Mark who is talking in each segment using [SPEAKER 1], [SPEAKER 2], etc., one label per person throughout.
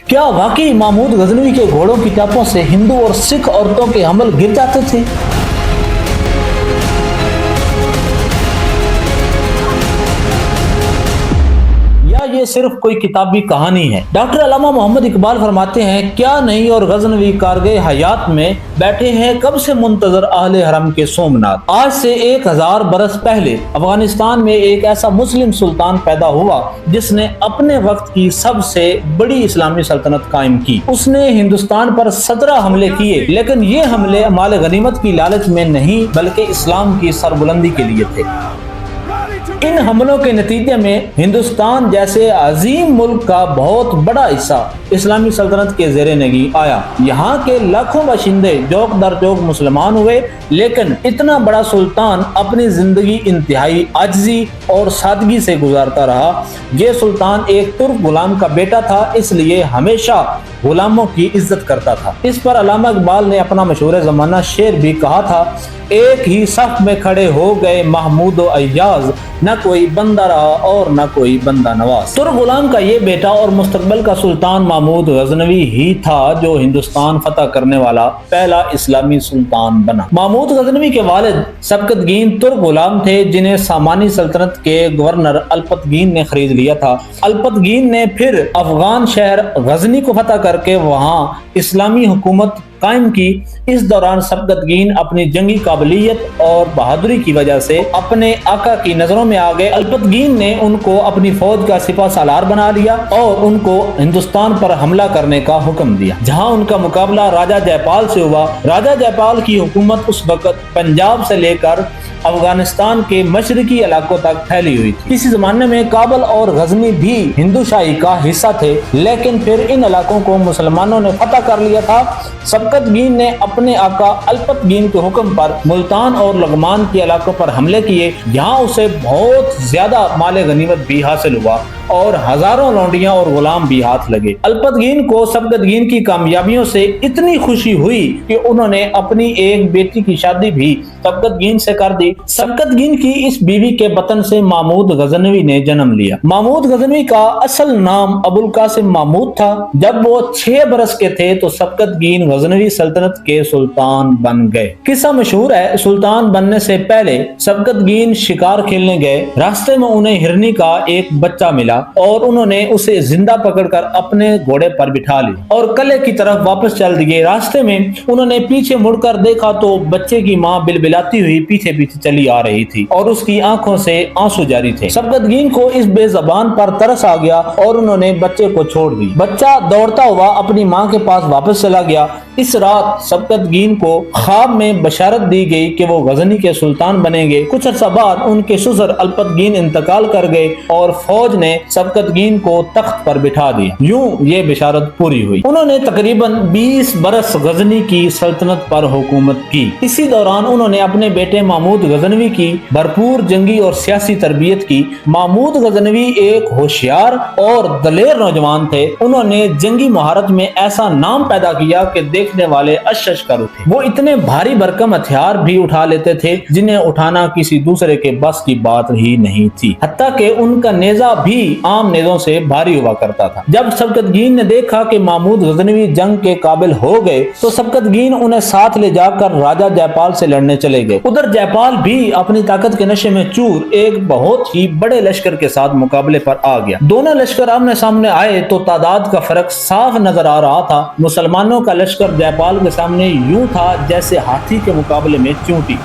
[SPEAKER 1] क्या वाकई महमूद गजनवी के घोड़ों की टापों से हिंदू और सिख औरतों के हमल गिर जाते थे? या ये सिर्फ कोई किताबी कहानी है? डॉक्टर अल्लामा मोहम्मद इकबाल फरमाते हैं, क्या नहीं और गजनवी कारगे हयात में बैठे हैं कब से मुंतजर अहले हरम के सोमनाथ। आज से 1000 बरस पहले अफगानिस्तान में एक ऐसा मुस्लिम सुल्तान पैदा हुआ जिसने अपने वक्त की सबसे बड़ी इस्लामी सल्तनत कायम की। उसने हिंदुस्तान पर 17 हमले किए, लेकिन ये हमले माल गनीमत की लालच में नहीं बल्कि इस्लाम की सरबुलंदी के लिए थे। इन हमलों के नतीजे में हिंदुस्तान जैसे अजीम मुल्क का बहुत बड़ा हिस्सा इस्लामी सल्तनत के ज़ेरे नगी आया। यहाँ के लाखों बाशिंदे जोक दर जोक मुसलमान हुए, लेकिन इतना बड़ा सुल्तान अपनी जिंदगी इंतहाई आजिज़ी और सादगी से गुजारता रहा। ये सुल्तान एक तुर्क गुलाम का बेटा था, इसलिए हमेशा गुलामों की इज्जत करता था। इस पर अल्लामा इकबाल ने अपना मशहूर ज़माना शेर भी कहा था, एक ही सफ में खड़े हो गए महमूद व अय्याज, न कोई बंदा रहा और न कोई बंदा नवाज। तुर्क गुलाम का ये बेटा और मुस्तकबिल का सुल्तान महमूद गजनवी ही था जो हिंदुस्तान फतह करने वाला पहला इस्लामी सुल्तान बना। महमूद गजनवी के वालिद सबकतगीन तुर्क गुलाम थे, जिन्हें सामानी सल्तनत के गवर्नर अल्पतगीन ने खरीद लिया था। अल्पतगीन ने फिर अफगान शहर गजनी को फतह करके वहाँ इस्लामी हुकूमत कायम की। इस दौरान सबकतगीन अपनी जंगी काबिलियत और बहादुरी की वजह से अपने आका की नजरों में आ गए। अल्पतगीन ने उनको अपनी फौज का सिपा सालार बना लिया और उनको हिंदुस्तान पर हमला करने का हुक्म दिया, जहां उनका मुकाबला राजा जयपाल से हुआ। राजा जयपाल की हुकूमत उस वक्त पंजाब से लेकर अफगानिस्तान के मशरकी इलाकों तक फैली हुई थी। इसी जमाने में काबल और गजनी भी हिंदू शाही का हिस्सा थे, लेकिन फिर इन इलाकों को मुसलमानों ने फतह कर लिया था। सबकतगीन ने अपने आका अल्पतगीन के हुक्म पर मुल्तान और लगमान के इलाकों पर हमले किए। यहाँ उसे बहुत ज्यादा माले गनीमत भी हासिल हुआ और हजारों लौंडियां और गुलाम भी हाथ लगे। अल्पतगीन को सबकतगीन की कामयाबियों से इतनी खुशी हुई कि उन्होंने अपनी एक बेटी की शादी भी सबकतगीन से कर दी। सबकतगीन की इस बीवी के बतन से महमूद गजनवी ने जन्म लिया। महमूद गजनवी का असल नाम अबुल कासिम महमूद था। जब वो 6 बरस के थे तो सबकतगीन गजनवी सल्तनत के सुल्तान बन गए। किस्सा मशहूर है, सुल्तान बनने से पहले सबकतगीन शिकार खेलने गए। रास्ते में उन्हें हिरनी का एक बच्चा मिला और उन्होंने उसे जिंदा पकड़कर अपने घोड़े पर बिठा लिया और किले की तरफ वापस चल दिए। रास्ते में उन्होंने पीछे मुड़कर देखा तो बच्चे की माँ बिलबिलाती हुई पीछे पीछे चली आ रही थी और उसकी आंखों से आंसू जारी थे। सबकतगीन को इस बेज़बान पर तरस आ गया और उन्होंने बच्चे को छोड़ दी। बच्चा दौड़ता हुआ अपनी माँ के पास वापस चला गया। इस रात सबकतगीन को ख्वाब में बशारत दी गई कि वो गजनी के सुल्तान बनेंगे। कुछ अर्सा बाद उनके ससुर अल्पतगीन इंतकाल कर गए और फौज ने सबकतगीन को तख्त पर बिठा दिया। यूं ये बशारत पूरी हुई। उन्होंने तकरीबन 20 बरस गजनी की सल्तनत पर हुकूमत की। इसी दौरान उन्होंने अपने बेटे महमूद गजनवी की भरपूर जंगी और सियासी तरबियत की। महमूद गजनवी एक होशियार और दलेर नौजवान थे। उन्होंने जंगी महारत में ऐसा नाम पैदा किया कि देखने वाले अशश कर उठे। वो इतने भारी भरकम हथियार भी उठा लेते थे जिन्हें उठाना किसी दूसरे के बस की बात ही नहीं थी। हत्ता कि उनका नेजा भी आम नेजों से भारी हुआ करता था। जब सबकतगीन ने देखा कि महमूद गजनवी जंग के काबिल हो गए तो सबकतगीन उन्हें साथ ले जाकर राजा जयपाल से लड़ने चले गए। उधर जयपाल भी अपनी ताकत के नशे में चूर एक बहुत ही बड़े लश्कर के साथ मुकाबले पर आ गया। दोनों लश्कर आमने सामने आए तो तादाद का फर्क साफ नजर आ रहा था। मुसलमानों का लश्कर जयपाल के सामने यूं था जैसे हाथी के मुकाबले में चूंटी।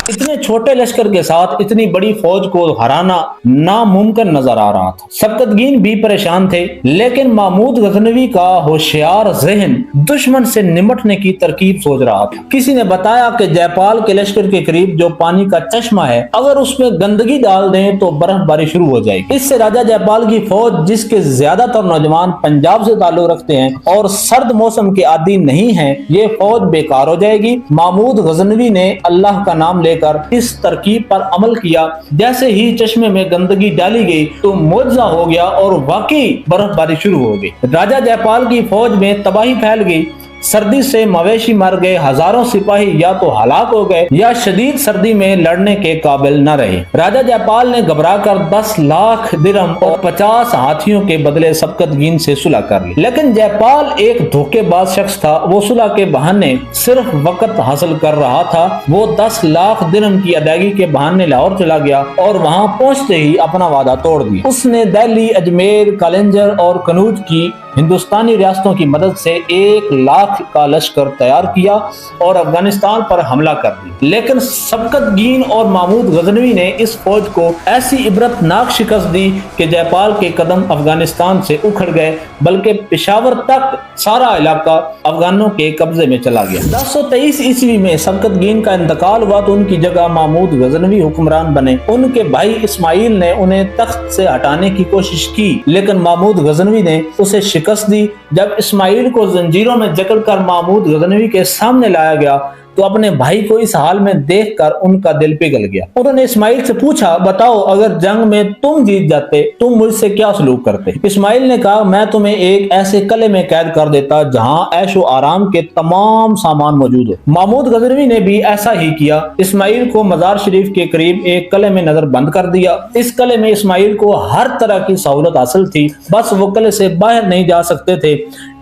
[SPEAKER 1] इतने छोटे लश्कर के साथ इतनी बड़ी फौज को हराना नामुमकिन नजर आ रहा था। सबकतगीन भी परेशान थे, लेकिन महमूद गजनवी का होशियार ज़हन दुश्मन से निपटने की तरकीब सोच रहा था। किसी ने बताया कि जयपाल के लश्कर के करीब जो पानी का चश्मा है, अगर उसमें गंदगी डाल दें तो बर्फबारी शुरू हो जाएगी। इससे राजा जयपाल की फौज, जिसके ज्यादातर नौजवान पंजाब से ताल्लुक रखते हैं और सर्द मौसम के आदी नहीं है, ये फौज बेकार हो जाएगी। महमूद गजनवी ने अल्लाह का नाम लेकर इस तरकीब पर अमल किया। जैसे ही चश्मे में गंदगी डाली गई तो मुआवजा हो गया और वाकई बर्फबारी शुरू हो गई। राजा जयपाल की फौज में तबाही फैल गई। سردی سے مویشی مر گئے، ہزاروں سپاہی یا تو ہلاک ہو گئے یا شدید سردی میں لڑنے کے قابل نہ رہے۔ راجہ جے پال نے گھبرا کر 10 لاکھ درہم اور 50 ہاتھیوں کے بدلے سبکتگین سے صلح کر لی، لیکن جے پال ایک دھوکے باز شخص تھا۔ وہ صلح کے بہانے صرف وقت حاصل کر رہا تھا۔ وہ 10 لاکھ درہم کی ادائیگی کے بہانے لاہور چلا گیا اور وہاں پہنچتے ہی اپنا وعدہ توڑ دیا۔ اس نے دہلی، اجمیر، کالنجر اور کنوج کی ہندوستانی ریاستوں کی مدد سے 1 لاکھ کا لشکر تیار کیا اور افغانستان پر حملہ کر دیا، لیکن سبکتگین اور محمود غزنوی نے اس فوج کو ایسی عبرتناک شکست دی کہ جے پال کے قدم افغانستان سے اکھڑ گئے، بلکہ پشاور تک سارا علاقہ افغانوں کے قبضے میں چلا گیا۔ 1023 عیسوی میں سبکتگین کا انتقال ہوا تو ان کی جگہ محمود غزنوی حکمران بنے۔ ان کے بھائی اسماعیل نے انہیں تخت سے ہٹانے کی کوشش کی، لیکن محمود غزنوی نے اسے شکست دی۔ جب اسماعیل کو زنجیروں میں جکڑ کر محمود غزنوی کے سامنے لایا گیا تو اپنے بھائی کو اس حال میں دیکھ کر ان کا دل پگھل گیا۔ انہوں نے اسماعیل سے پوچھا، بتاؤ اگر جنگ میں تم جیت جاتے تم مجھ سے کیا سلوک کرتے؟ اسماعیل نے کہا، میں تمہیں ایک ایسے قلعے میں قید کر دیتا جہاں عیش و آرام کے تمام سامان موجود ہو۔ محمود غزنوی نے بھی ایسا ہی کیا۔ اسماعیل کو مزار شریف کے قریب ایک قلعے میں نظر بند کر دیا۔ اس قلعے میں اسماعیل کو ہر طرح کی سہولت حاصل تھی، بس وہ قلعے سے باہر نہیں جا سکتے تھے۔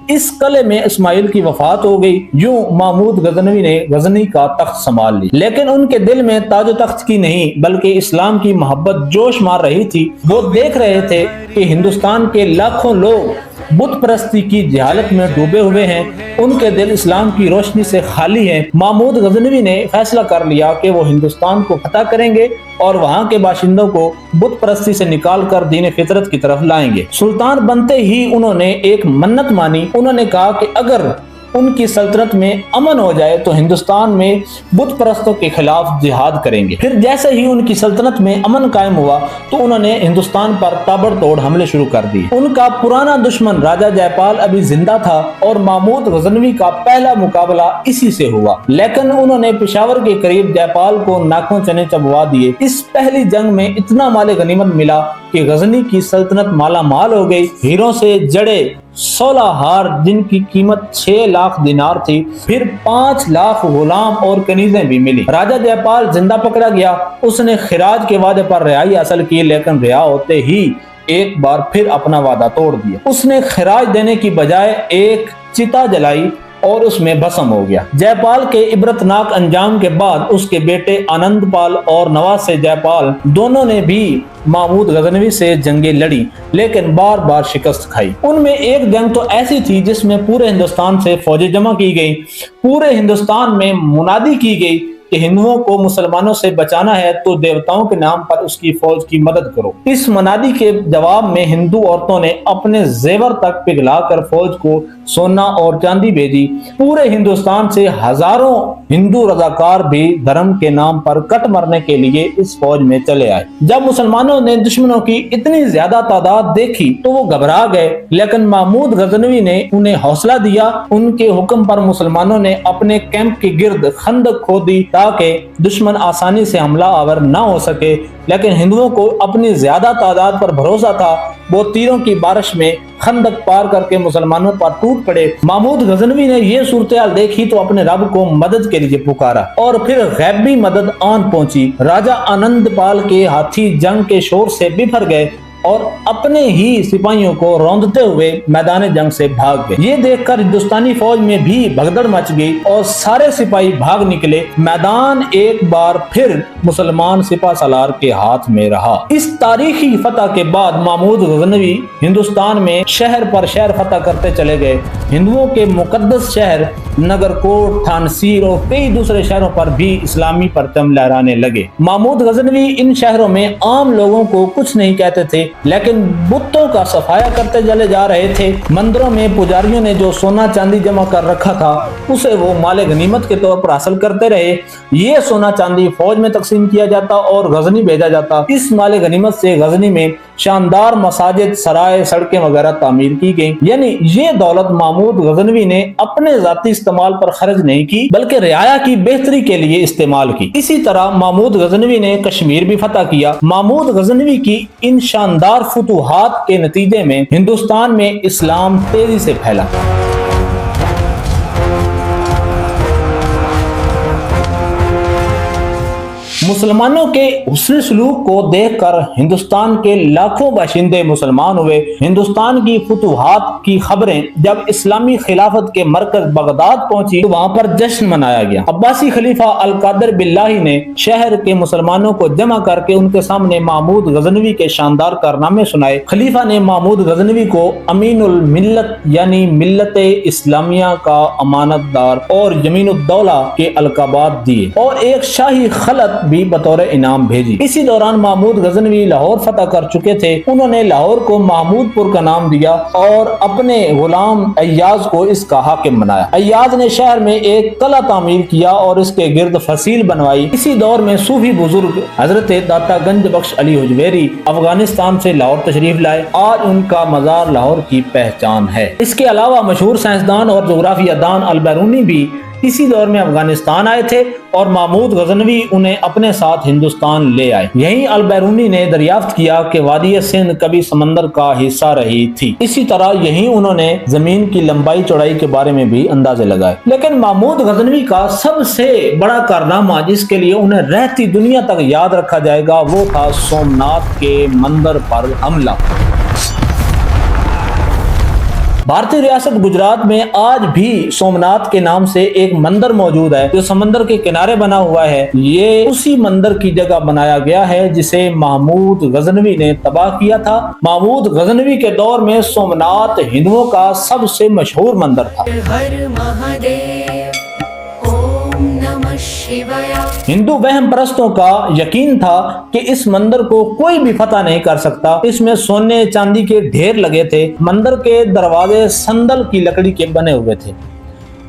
[SPEAKER 1] اس قلعے میں اسماعیل کی وفات ہو گئی۔ یوں محمود غزنوی نے غزنی کا تخت سنبھال لی، لیکن ان کے دل میں تاج و تخت کی نہیں بلکہ اسلام کی محبت جوش مار رہی تھی۔ وہ دیکھ رہے تھے کہ ہندوستان کے لاکھوں لوگ بت پرستی کی جہالت میں ڈوبے ہوئے ہیں، ان کے دل اسلام کی روشنی سے خالی ہیں۔ محمود غزنوی نے فیصلہ کر لیا کہ وہ ہندوستان کو فتح کریں گے اور وہاں کے باشندوں کو بت پرستی سے نکال کر دین فطرت کی طرف لائیں گے۔ سلطان بنتے ہی انہوں نے ایک منت مانی۔ انہوں نے کہا کہ اگر ان کی سلطنت میں امن ہو جائے تو ہندوستان میں بت پرستوں کے خلاف جہاد کریں گے۔ پھر جیسے ہی ان کی سلطنت میں امن قائم ہوا تو انہوں نے ہندوستان پر تابڑ توڑ حملے شروع کر دیے۔ ان کا پرانا دشمن راجہ جے پال ابھی زندہ تھا اور محمود غزنوی کا پہلا مقابلہ اسی سے ہوا، لیکن انہوں نے پشاور کے قریب جے پال کو ناکوں چنے چبوا دیے۔ اس پہلی جنگ میں اتنا مال غنیمت ملا کہ غزنی کی سلطنت مالا مال ہو گئی۔ ہیروں سے جڑے 16 ہار جن کی قیمت 6 لاکھ دینار تھی، پھر 5 لاکھ غلام اور کنیزیں بھی ملی۔ راجہ جے پال زندہ پکڑا گیا۔ اس نے خراج کے وعدے پر رہائی حاصل کی، لیکن رہا ہوتے ہی ایک بار پھر اپنا وعدہ توڑ دیا۔ اس نے خراج دینے کی بجائے ایک چتا جلائی اور اس میں بھسم ہو گیا۔ جے پال کے عبرتناک انجام کے بعد اس کے بیٹے آنند پال اور نواز سے جے پال دونوں نے بھی محمود غزنوی سے جنگیں لڑی، لیکن بار بار شکست کھائی۔ ان میں ایک جنگ تو ایسی تھی جس میں پورے ہندوستان سے فوجیں جمع کی گئی۔ پورے ہندوستان میں منادی کی گئی کہ ہندوؤں کو مسلمانوں سے بچانا ہے تو دیوتاؤں کے نام پر اس کی فوج کی مدد کرو۔ اس منادی کے جواب میں ہندو عورتوں نے اپنے زیور تک پگھلا کر فوج کو سونا اور چاندی بھیجی۔ پورے ہندوستان سے ہزاروں ہندو رضاکار بھی دھرم کے نام پر کٹ مرنے کے لیے اس فوج میں چلے آئے۔ جب مسلمانوں نے دشمنوں کی اتنی زیادہ تعداد دیکھی تو وہ گھبرا گئے، لیکن محمود غزنوی نے انہیں حوصلہ دیا۔ ان کے حکم پر مسلمانوں نے اپنے کیمپ کے گرد خندق کھودی تاکہ دشمن آسانی سے حملہ آور نہ ہو سکے، لیکن ہندوؤں کو اپنی زیادہ تعداد پر بھروسہ تھا۔ وہ تیروں کی بارش میں خندق پار کر کے مسلمانوں پر ٹوٹ پڑے۔ محمود غزنوی نے یہ صورتحال دیکھی تو اپنے رب کو مدد کے لیے پکارا اور پھر غیبی مدد آن پہنچی۔ راجہ آنند پال کے ہاتھی جنگ کے شور سے بفر گئے اور اپنے ہی سپاہیوں کو روندتے ہوئے میدان جنگ سے بھاگ گئے۔ یہ دیکھ کر ہندوستانی فوج میں بھی بھگدڑ مچ گئی اور سارے سپاہی بھاگ نکلے۔ میدان ایک بار پھر مسلمان سپہ سالار کے ہاتھ میں رہا۔ اس تاریخی فتح کے بعد محمود غزنوی ہندوستان میں شہر پر شہر فتح کرتے چلے گئے۔ ہندوؤں کے مقدس شہر نگرکوٹ، تھانسیر اور کئی دوسرے شہروں پر بھی اسلامی پرچم لہرانے لگے۔ محمود غزنوی ان شہروں میں عام لوگوں کو کچھ نہیں کہتے تھے، لیکن بتوں کا صفایا کرتے چلے جا رہے تھے۔ مندروں میں پجاریوں نے جو سونا چاندی جمع کر رکھا تھا اسے وہ مال غنیمت کے طور پر حاصل کرتے رہے۔ یہ سونا چاندی فوج میں تقسیم کیا جاتا اور غزنی بھیجا جاتا۔ اس مال غنیمت سے غزنی میں شاندار مساجد، سرائے، سڑکیں وغیرہ تعمیر کی گئیں۔ یعنی یہ دولت محمود غزنوی نے اپنے ذاتی استعمال پر خرچ نہیں کی بلکہ رعایا کی بہتری کے لیے استعمال کی۔ اسی طرح محمود غزنوی نے کشمیر بھی فتح کیا۔ محمود غزنوی کی ان شاندار فتوحات کے نتیجے میں ہندوستان میں اسلام تیزی سے پھیلا۔ मुसलमानों के हुस्न सलूक को देखकर हिंदुस्तान के लाखों बाशिंदे मुसलमान हुए। हिंदुस्तान की फुतूहात की खबरें जब इस्लामी खिलाफत के मरकज बगदाद पहुंची तो वहां पर जश्न मनाया गया। अब्बासी खलीफा अल कादर बिल्लाही ने शहर के मुसलमानों को जमा करके उनके सामने महमूद गजनवी के शानदार कारनामे सुनाए। खलीफा ने महमूद गजनवी को अमीनुल मिल्लत यानी मिल्लत इस्लामिया का अमानतदार और यमीनुद्दौला के अलकाबात दिए और एक शाही खलत भी बतौर इनाम भेजी। इसी दौरान महमूद गजनवी लाहौर फतह कर चुके थे। उन्होंने लाहौर को महमूदपुर का नाम दिया और अपने गुलाम अय्याज को इसका हाकिम बनाया। अय्याज ने शहर में एक कला तामीर किया और इसके गिर्द फसील बनवाई। इसी दौर में सूफी बुजुर्ग हजरत दाता गंज बख्श अली हुजवेरी अफगानिस्तान से लाहौर तशरीफ लाए। आज उनका मजार लाहौर की पहचान है। इसके अलावा मशहूर साइंसदान और जोग्राफियादान अल बैरूनी भी इसी दौर में अफगानिस्तान आए थे और महमूद गजनवी उन्हें अपने साथ हिंदुस्तान ले आए। यहीं अल बैरूनी ने दरियाफ्त किया कि वादी सिंध कभी समंदर का हिस्सा रही थी। इसी तरह यहीं उन्होंने जमीन की लंबाई चौड़ाई के बारे में भी अंदाजे लगाए। लेकिन महमूद गजनवी का सबसे बड़ा कारनामा जिसके लिए उन्हें रहती दुनिया तक याद रखा जाएगा वो था सोमनाथ के मंदिर पर हमला। भारतीय रियासत गुजरात में आज भी सोमनाथ के नाम से एक मंदिर मौजूद है जो समंदर के किनारे बना हुआ है। ये उसी मंदिर की जगह बनाया गया है जिसे महमूद गजनवी ने तबाह किया था। महमूद गजनवी के दौर में सोमनाथ हिंदुओं का सबसे मशहूर मंदिर था। हिंदू वहम परस्तों का यकीन था कि इस मंदिर को कोई भी फतह नहीं कर सकता। इसमें सोने चांदी के ढेर लगे थे। मंदिर के दरवाजे संदल की लकड़ी के बने हुए थे।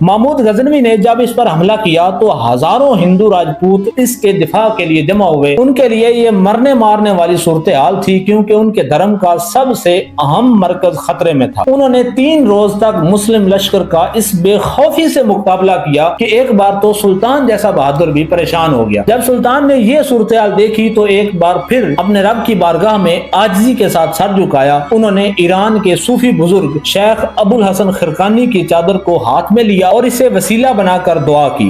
[SPEAKER 1] महमूद गजनवी ने जब इस पर हमला किया तो हजारों हिंदू राजपूत इसके दिफा के लिए जमा हुए। उनके लिए ये मरने मारने वाली सूरत हाल थी क्योंकि उनके धर्म का सबसे अहम मरकज खतरे में था। उन्होंने 3 रोज तक मुस्लिम लश्कर का इस बेखौफी से मुकाबला किया कि एक बार तो सुल्तान जैसा बहादुर भी परेशान हो गया। जब सुल्तान ने ये सूरत हाल देखी तो एक बार फिर अपने रब की बारगाह में आजिजी के साथ सर झुकाया। उन्होंने ईरान के सूफी बुजुर्ग शेख अबुल हसन खिरकानी की चादर को हाथ में लिया और इसे वसीला बनाकर दुआ की।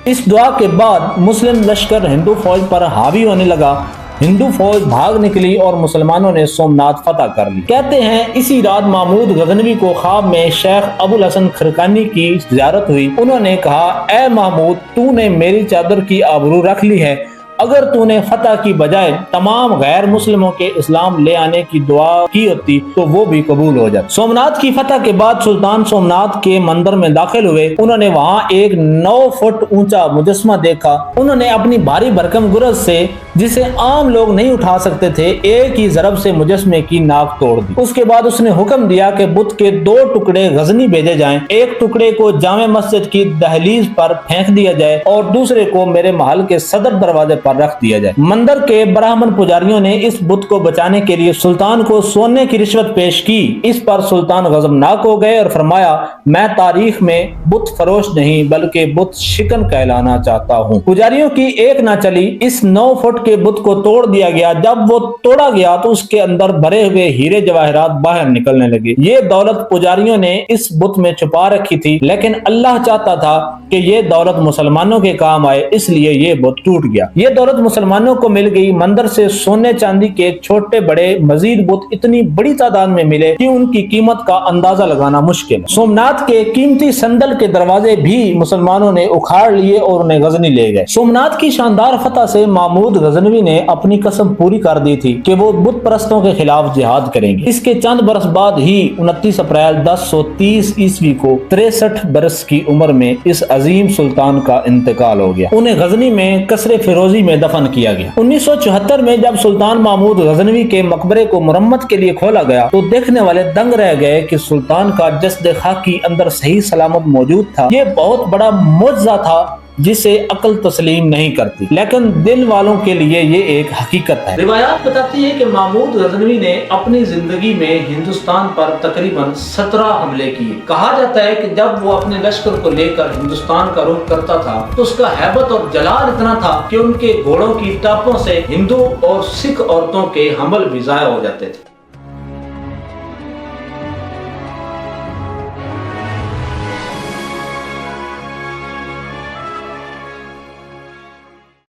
[SPEAKER 1] इस दुआ के बाद मुस्लिम लश्कर हिंदू फौज पर हावी होने लगा। हिंदू फौज भाग निकली और मुसलमानों ने सोमनाथ फतह कर ली। कहते हैं इसी रात महमूद गजनवी को ख्वाब में शेख अबुल हसन खिरकानी की ज़ियारत हुई। उन्होंने कहा, ऐ महमूद, तूने मेरी चादर की आबरू रख ली है। अगर तूने फतह की बजाय तमाम गैर मुस्लिमों के इस्लाम ले आने की दुआ की होती तो वो भी कबूल हो जाती। सोमनाथ की फतह के बाद सुल्तान सोमनाथ के मंदिर में दाखिल हुए। उन्होंने वहां एक 9 फुट ऊंचा मुजस्मा देखा। उन्होंने अपनी भारी भरकम गुरज से, जिसे आम लोग नहीं उठा सकते थे, एक ही ज़रब से मुजस्मे की नाक तोड़ दी। उसके बाद उसने हुक्म दिया कि बुत के 2 टुकड़े गजनी भेजे जाएं। एक टुकड़े को जामे मस्जिद की दहलीज पर फेंक दिया जाए और दूसरे को मेरे महल के सदर दरवाजे पर रख दिया जाए। मंदिर के ब्राह्मण पुजारियों ने इस बुत को बचाने के लिए सुल्तान को सोने की रिश्वत पेश की। इस पर सुल्तान गजबनाक हो गए और फरमाया, मैं तारीख में बुत फरोश नहीं बल्कि बुत शिकन कहलाना चाहता हूँ। पुजारियों की एक ना चली। इस 9 फुट के बुत को तोड़ दिया गया। जब वो तोड़ा गया तो उसके अंदर भरे हुए हीरे जवाहरात बाहर निकलने लगे। ये दौलत पुजारियों ने इस बुत में छुपा रखी थी, लेकिन अल्लाह चाहता था कि ये दौलत मुसलमानों के काम आए, इसलिए ये बुत टूट गया। ये दौलत मुसलमानों को मिल गई। मंदिर से सोने चांदी के छोटे बड़े मजीद बुत इतनी बड़ी तादाद में मिले कि उनकी कीमत का अंदाजा लगाना मुश्किल। सोमनाथ के कीमती संदल के दरवाजे भी मुसलमानों ने उखाड़ लिए और उन्हें गजनी ले गए। सोमनाथ की शानदार फतह से महमूद गजनवी ने अपनी कसम पूरी कर दी थी कि वो बुत परस्तों के खिलाफ जिहाद करेंगे। इसके चंद बरस बाद ही 29 अप्रैल 1030 ईस्वी को 63 बरस की उम्र में इस अजीम सुल्तान का इंतकाल हो गया। उन्हें गजनी में कसरे फिरोजी में दफन किया गया। 1974 में जब सुल्तान महमूद गजनवी के मकबरे को मुरम्मत के लिए खोला गया तो देखने वाले दंग रह गए कि सुल्तान का जस्द खाकी अंदर सही सलामत मौजूद था। ये बहुत बड़ा मुअज्जा था जिसे अकल तस्लीम नहीं करती, लेकिन दिल वालों के लिए ये एक हकीकत है। रिवायात बताती है कि महमूद गजनवी ने अपनी जिंदगी में हिंदुस्तान पर तकरीबन 17 हमले किए। कहा जाता है कि जब वो अपने लश्कर को लेकर हिंदुस्तान का रुख करता था तो उसका हैबत और जलाल इतना था कि उनके घोड़ों की टापों से हिंदू और सिख औरतों के हमल भी ज़ाया हो जाते थे।